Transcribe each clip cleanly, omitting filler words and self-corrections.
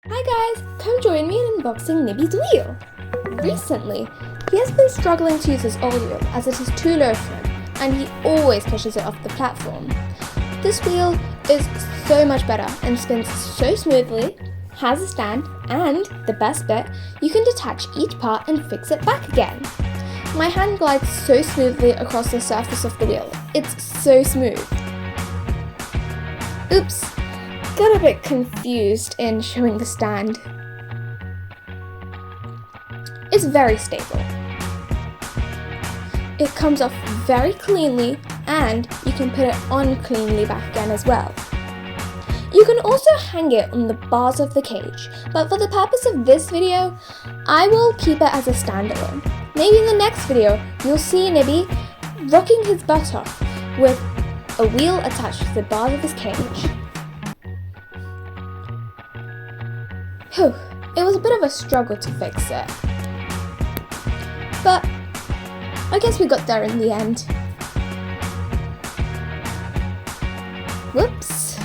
Hi guys, come join me in unboxing Nibby's wheel. Recently, he has been struggling to use his old wheel as it is too low for him and he always pushes it off the platform. This wheel is so much better and spins so smoothly, has a stand, and the best bit, you can detach each part and fix it back again. My hand glides so smoothly across the surface of the wheel. It's so smooth. Oops, got a bit confused in showing the stand. It's very stable. It comes off very cleanly and you can put it on cleanly back again as well. You can also hang it on the bars of the cage, but for the purpose of this video, I will keep it as a standalone. Maybe in the next video, you'll see Nibby rocking his butt off with a wheel attached to the bars of his cage. Whew, it was a bit of a struggle to fix it, but I guess we got there in the end. Whoops.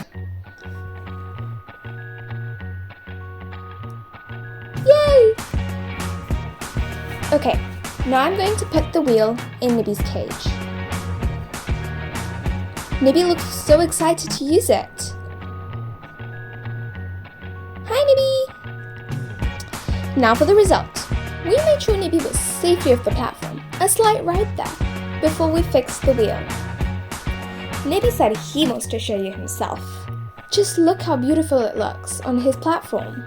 Yay! Okay, now I'm going to put the wheel in Nibby's cage. Nibby looks so excited to use it. Hi Nibby! Now for the result. We made sure Nibby was safely off the platform, a slight ride there, before we fixed the wheel. Nibby said he wants to show you himself. Just look how beautiful it looks on his platform.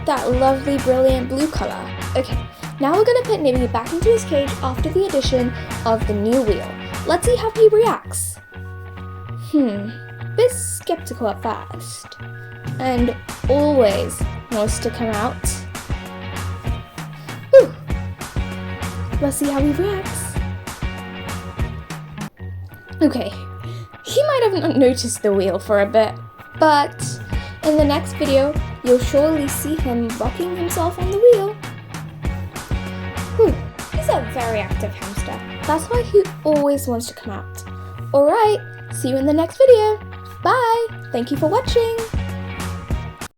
That lovely brilliant blue colour. Okay, now we're going to put Nibby back into his cage after the addition of the new wheel. Let's see how he reacts. Bit skeptical at first, and always wants to come out. Whew. Let's see how he reacts. Okay, he might have not noticed the wheel for a bit, but in the next video, you'll surely see him rocking himself on the wheel. He's a very active hamster. That's why he always wants to come out. Alright, see you in the next video. Bye! Thank you for watching!